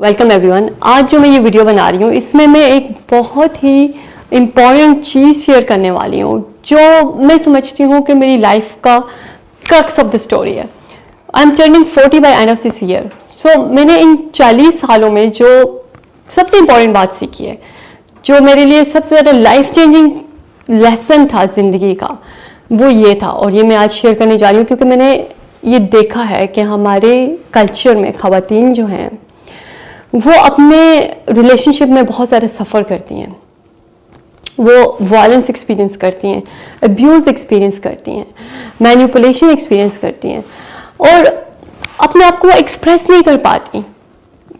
Welcome everyone. आज जो मैं ये वीडियो बना रही हूँ इसमें मैं एक बहुत ही इम्पॉर्टेंट चीज़ शेयर करने वाली हूँ जो मैं समझती हूँ कि मेरी लाइफ का क्रक्स ऑफ द स्टोरी है। I am turning 40 by end of this year. So मैंने इन 40 सालों में जो सबसे इम्पॉर्टेंट बात सीखी है, जो मेरे लिए सबसे ज़्यादा लाइफ चेंजिंग लेसन था ज़िंदगी का, वो ये था और ये मैं आज शेयर करने जा रही हूँ क्योंकि मैंने ये देखा है कि हमारे कल्चर में ख़वातीन जो हैं वो अपने रिलेशनशिप में बहुत ज़्यादा सफ़र करती हैं। वो वायलेंस एक्सपीरियंस करती हैं, अब्यूज़ एक्सपीरियंस करती हैं, मैनिपुलेशन एक्सपीरियंस करती हैं और अपने आप को एक्सप्रेस नहीं कर पाती।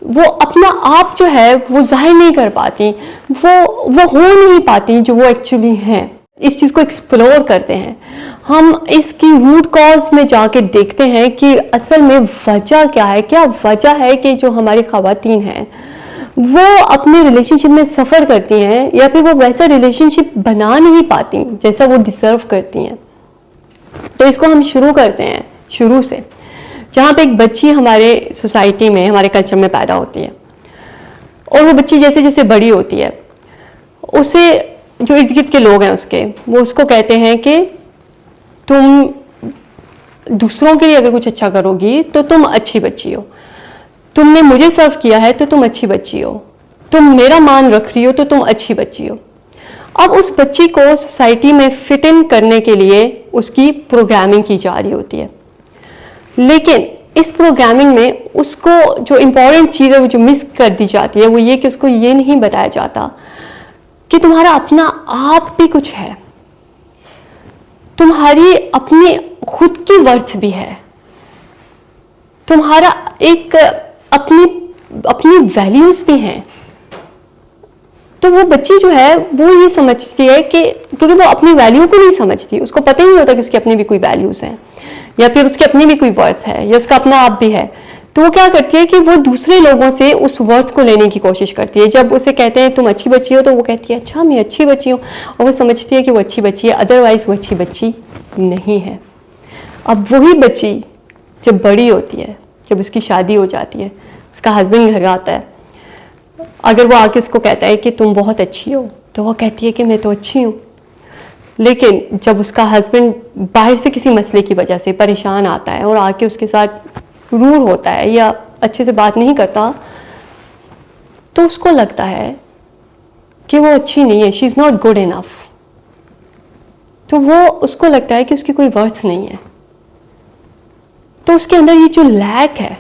वो अपना आप जो है वो जाहिर नहीं कर पाती, वो हो नहीं पाती जो वो एक्चुअली हैं। इस चीज़ को एक्सप्लोर करते हैं, हम इसकी रूट कॉज में जाके देखते हैं कि असल में वजह क्या है। क्या वजह है कि जो हमारी ख़वातीन हैं वो अपने रिलेशनशिप में सफ़र करती हैं या फिर वो वैसा रिलेशनशिप बना नहीं पाती जैसा वो डिज़र्व करती हैं। तो इसको हम शुरू करते हैं शुरू से, जहाँ पे एक बच्ची हमारे सोसाइटी में, हमारे कल्चर में पैदा होती है और वो बच्ची जैसे जैसे बड़ी होती है उसे जो इर्द गिर्द के लोग हैं वो उसको कहते हैं कि तुम दूसरों के लिए अगर कुछ अच्छा करोगी तो तुम अच्छी बच्ची हो, तुमने मुझे सर्व किया है तो तुम अच्छी बच्ची हो, तुम मेरा मान रख रही हो तो तुम अच्छी बच्ची हो। अब उस बच्ची को सोसाइटी में फिट इन करने के लिए उसकी प्रोग्रामिंग की जा रही होती है, लेकिन इस प्रोग्रामिंग में उसको जो इम्पोर्टेंट चीज़ है वो जो मिस कर दी जाती है वो ये कि उसको ये नहीं बताया जाता कि तुम्हारा अपना आप भी कुछ है, तुम्हारी अपनी खुद की वर्थ भी है, तुम्हारा एक अपनी वैल्यूज भी हैं। तो वो बच्ची जो है वो ये समझती है कि क्योंकि वो अपनी वैल्यू को नहीं समझती, उसको पता ही नहीं होता कि उसकी अपनी भी कोई वैल्यूज हैं या फिर उसकी अपनी भी कोई वर्थ है या उसका अपना आप भी है, तो वो क्या करती है कि वो दूसरे लोगों से उस वर्थ को लेने की कोशिश करती है। जब उसे कहते हैं तुम अच्छी बच्ची हो तो वो कहती है अच्छा मैं अच्छी बच्ची हूँ, और वो समझती है कि वो अच्छी बच्ची है, अदरवाइज वो अच्छी बच्ची नहीं है। अब वही बच्ची जब बड़ी होती है, जब उसकी शादी हो जाती है, उसका हस्बैंड घर आता है, अगर वो आके उसको कहता है कि तुम बहुत अच्छी हो तो वो कहती है कि मैं तो अच्छी हूँ, लेकिन जब उसका हस्बैंड बाहर से किसी मसले की वजह से परेशान आता है और आके उसके साथ रूड होता है या अच्छे से बात नहीं करता तो उसको लगता है कि वो अच्छी नहीं है, she is not good enough. तो वो उसको लगता है कि उसकी कोई वर्थ नहीं है, तो उसके अंदर ये जो लैक है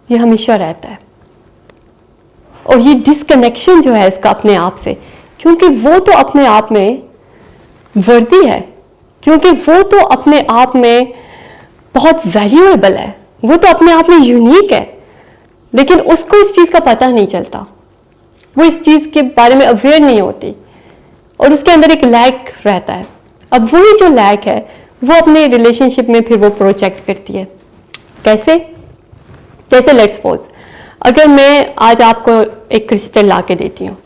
ये हमेशा रहता है और ये डिसकनेक्शन जो है इसका अपने आप से, क्योंकि वो तो अपने आप में वर्दी है, क्योंकि वो तो अपने आप में बहुत वैल्यूएबल है, वो तो अपने आप में यूनिक है, लेकिन उसको इस चीज़ का पता नहीं चलता, वो इस चीज़ के बारे में अवेयर नहीं होती और उसके अंदर एक लैक रहता है। अब वही जो लैक है वो अपने रिलेशनशिप में फिर वो प्रोजेक्ट करती है। कैसे? जैसे लेट्स सपोज अगर मैं आज आपको एक क्रिस्टल ला के देती हूँ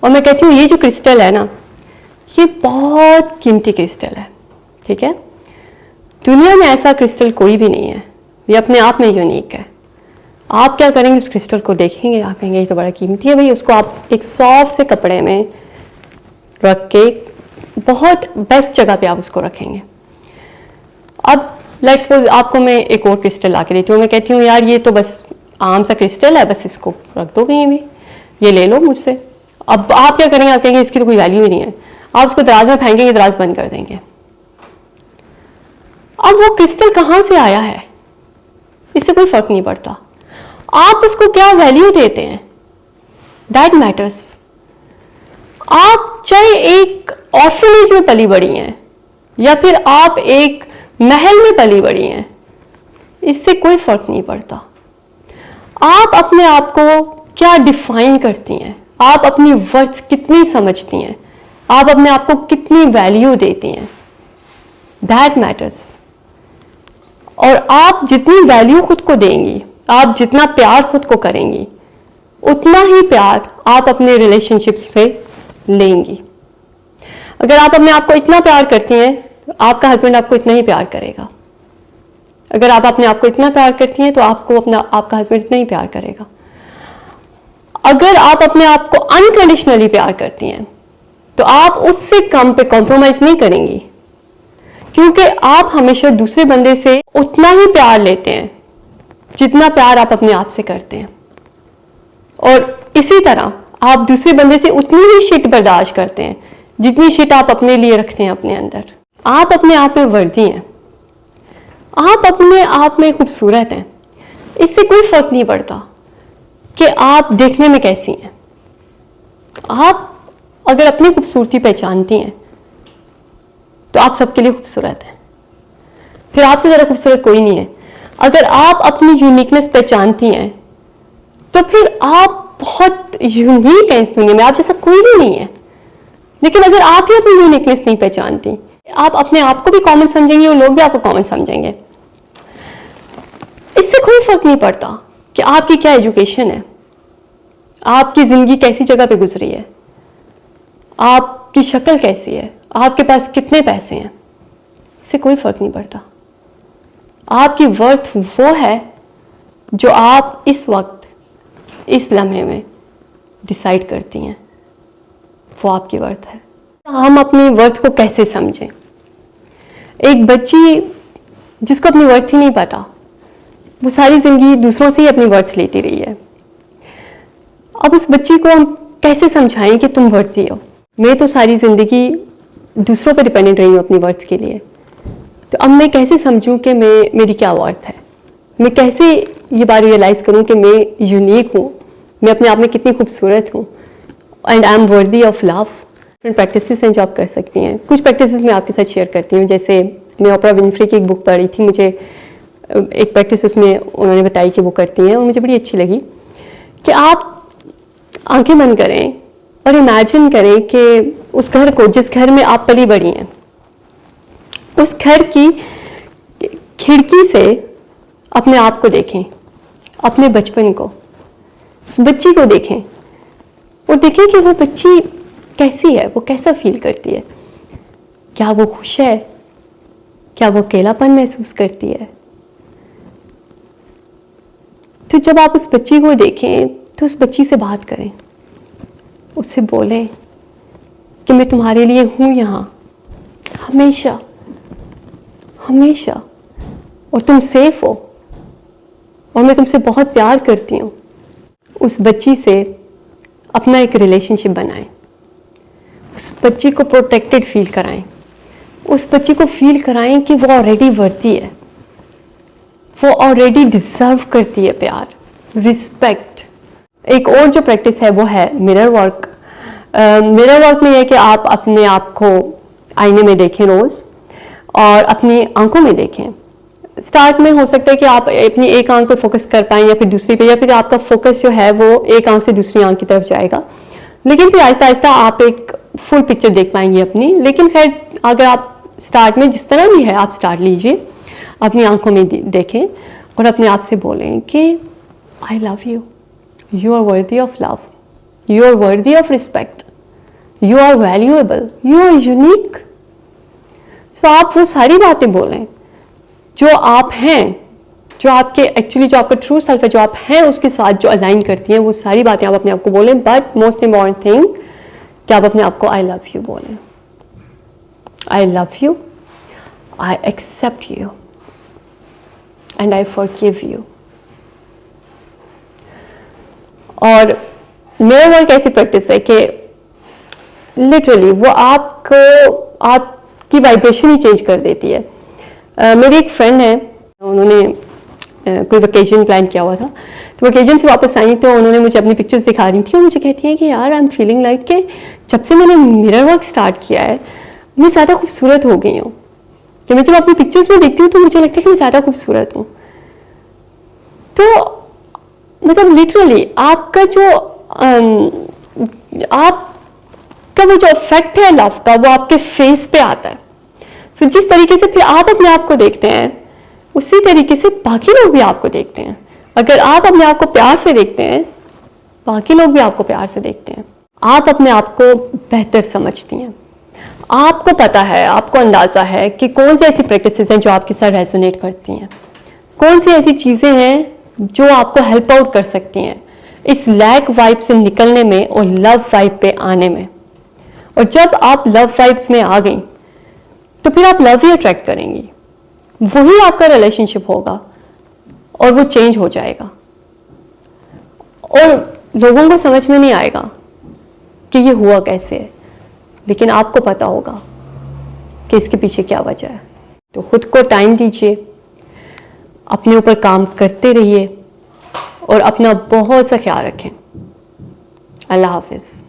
और मैं कहती हूँ ये जो क्रिस्टल है ना ये बहुत कीमती क्रिस्टल है, ठीक है, दुनिया में ऐसा क्रिस्टल कोई भी नहीं है, ये अपने आप में यूनिक है। आप क्या करेंगे, उस क्रिस्टल को देखेंगे, आप कहेंगे ये तो बड़ा कीमती है भाई, उसको आप एक सॉफ्ट से कपड़े में रख के बहुत बेस्ट जगह पे आप उसको रखेंगे। अब लेट्स सपोज आपको मैं एक और क्रिस्टल ला के देती हूँ, मैं कहती हूँ यार ये तो बस आम सा क्रिस्टल है, बस इसको रख दो कहीं भी, ये ले लो मुझसे। अब आप क्या करेंगे, आप कहेंगे इसकी तो कोई वैल्यू ही नहीं है, आप उसको दराज में फेंकेंगे, दराज बंद कर देंगे। अब वो क्रिस्टल कहाँ से आया है इससे कोई फर्क नहीं पड़ता, आप उसको क्या वैल्यू देते हैं दैट मैटर्स। आप चाहे एक ऑर्फनेज में पली बड़ी हैं या फिर आप एक महल में पली बड़ी हैं, इससे कोई फर्क नहीं पड़ता। आप अपने आप को क्या डिफाइन करती हैं, आप अपनी वर्थ कितनी समझती हैं, आप अपने आप को कितनी वैल्यू देती हैं, दैट मैटर्स। और आप जितनी वैल्यू खुद को देंगी, आप जितना प्यार खुद को करेंगी, उतना ही प्यार आप अपने रिलेशनशिप से लेंगी। अगर आप अपने आप को इतना प्यार करती हैं तो आपका हस्बैंड आपको इतना ही प्यार करेगा, अगर आप अपने आप को इतना प्यार करती हैं तो आपको आपका हस्बैंड इतना ही प्यार करेगा। अगर आप अपने आप को अनकंडीशनली प्यार करती हैं तो आप उससे कम पे कॉम्प्रोमाइज नहीं करेंगी, क्योंकि आप हमेशा दूसरे बंदे से उतना ही प्यार लेते हैं जितना प्यार आप अपने आप से करते हैं, और इसी तरह आप दूसरे बंदे से उतनी ही शिट बर्दाश्त करते हैं जितनी शिट आप अपने लिए रखते हैं अपने अंदर। आप अपने आप में वर्दी हैं, आप अपने आप में खूबसूरत हैं। इससे कोई फर्क नहीं पड़ता कि आप देखने में कैसी हैं। आप अगर अपनी खूबसूरती पहचानती हैं तो आप सबके लिए खूबसूरत हैं, फिर आपसे ज़्यादा खूबसूरत कोई नहीं है। अगर आप अपनी यूनिकनेस पहचानती हैं तो फिर आप बहुत यूनिक हैं इस दुनिया में, आप जैसा कोई भी नहीं है। लेकिन अगर आप ही अपनी यूनिकनेस नहीं पहचानती, आप अपने आप को भी कॉमन समझेंगे और लोग भी आपको कॉमन समझेंगे। इससे कोई फर्क नहीं पड़ता कि आपकी क्या एजुकेशन है, आपकी जिंदगी कैसी जगह पे गुजरी है, आपकी शक्ल कैसी है, आपके पास कितने पैसे हैं, इससे कोई फर्क नहीं पड़ता। आपकी वर्थ वो है जो आप इस वक्त इस लम्हे में डिसाइड करती हैं, वो आपकी वर्थ है। हम अपनी वर्थ को कैसे समझें? एक बच्ची जिसको अपनी वर्थ ही नहीं पता, वो सारी जिंदगी दूसरों से ही अपनी वर्थ लेती रही है। अब उस बच्ची को हम कैसे समझाएं कि तुम वर्थी हो? मैं तो सारी जिंदगी दूसरों पर डिपेंडेंट रही हूँ अपनी वर्थ के लिए, तो अब मैं कैसे समझूं कि मेरी क्या वर्थ है? मैं कैसे ये बात रियलाइज़ करूं कि मैं यूनिक हूँ, मैं अपने आप में कितनी खूबसूरत हूँ, एंड आई एम वर्दी ऑफ लव। डिफरेंट प्रैक्टिसेस हैं जो आप कर सकती हैं। कुछ प्रैक्टिसेस मैं आपके साथ शेयर करती हूँ। जैसे मैं ओपरा विनफ्री की एक बुक पढ़ी थी, मुझे एक प्रैक्टिस उसमें उन्होंने बताई कि वो करती हैं और मुझे बड़ी अच्छी लगी कि आप आंखें बंद करें और इमेजिन करें कि उस घर को, जिस घर में आप पली बड़ी हैं, उस घर की खिड़की से अपने आप को देखें, अपने बचपन को, उस बच्ची को देखें और देखें कि वो बच्ची कैसी है, वो कैसा फील करती है। क्या वो खुश है? क्या वो अकेलापन महसूस करती है? तो जब आप उस बच्ची को देखें तो उस बच्ची से बात करें, उससे बोलें कि मैं तुम्हारे लिए हूँ यहाँ हमेशा हमेशा, और तुम सेफ हो और मैं तुमसे बहुत प्यार करती हूँ। उस बच्ची से अपना एक रिलेशनशिप बनाएं, उस बच्ची को प्रोटेक्टेड फील कराएं, उस बच्ची को फील कराएं कि वो ऑलरेडी वर्ती है, वो ऑलरेडी डिजर्व करती है प्यार, रिस्पेक्ट। एक और जो प्रैक्टिस है वो है मिरर वर्क। मिरर वर्क में यह है कि आप अपने आप को आईने में देखें रोज़ और अपनी आंखों में देखें। स्टार्ट में हो सकता है कि आप अपनी एक आंख पे फोकस कर पाएं या फिर दूसरी पे, या फिर आपका फोकस जो है वो एक आंख से दूसरी आंख की तरफ जाएगा, लेकिन फिर आहिस्ता आहिस्ता आप एक फुल पिक्चर देख पाएंगे अपनी। लेकिन खैर, अगर आप स्टार्ट में जिस तरह भी है आप स्टार्ट लीजिए, अपनी आंखों में देखें और अपने आप से बोलें कि I love you, you are worthy of love, you are worthy of respect, you are valuable, you are unique. So आप वो सारी बातें बोलें जो आप हैं, जो आपके एक्चुअली जो आपका ट्रू सेल्फ है, जो आप हैं उसके साथ जो अलाइन करती हैं, वो सारी बातें आप अपने आप को बोलें। बट मोस्ट इम्पॉर्टेंट थिंग कि आप अपने आप को आई लव यू बोलें। I love you, I accept you and I forgive you. और मेरा वर्क ऐसी प्रैक्टिस है कि लिटरली वो आपकी वाइब्रेशन ही चेंज कर देती है। मेरी एक फ्रेंड है, उन्होंने कोई वेकेशन प्लान किया हुआ था, तो वेकेशन से वापस आई तो उन्होंने मुझे अपनी पिक्चर्स दिखा रही थी और मुझे कहती है कि यार आई एम फीलिंग लाइक कि जब से मैंने मिरर वर्क स्टार्ट किया है मैं ज़्यादा खूबसूरत हो गई हूँ। कि मैं जब अपनी पिक्चर्स में देखती हूँ तो मुझे लगता है कि मैं ज़्यादा खूबसूरत हूँ। तो मतलब लिटरली आपका जो आपका वो जो इफेक्ट है लव का, वो आपके फेस पे आता है। सो जिस तरीके से फिर आप अपने आप को देखते हैं, उसी तरीके से बाकी लोग भी आपको देखते हैं। अगर आप अपने आप को प्यार से देखते हैं, बाकी लोग भी आपको प्यार से देखते हैं। आप अपने आप को बेहतर समझती हैं, आपको पता है, आपको अंदाज़ा है कि कौन सी ऐसी प्रैक्टिसेस हैं जो आपके साथ रेजोनेट करती हैं, कौन सी ऐसी चीज़ें हैं जो आपको हेल्प आउट कर सकती हैं, इस लैक वाइब से निकलने में और लव वाइब पे आने में। और जब आप लव वाइब्स में आ गई तो फिर आप लव ही अट्रैक्ट करेंगी, वही आपका रिलेशनशिप होगा और वो चेंज हो जाएगा। और लोगों को समझ में नहीं आएगा कि ये हुआ कैसे है, लेकिन आपको पता होगा कि इसके पीछे क्या वजह है। तो खुद को टाइम दीजिए, अपने ऊपर काम करते रहिए और अपना बहुत सा ख्याल रखें। अल्लाह हाफिज़।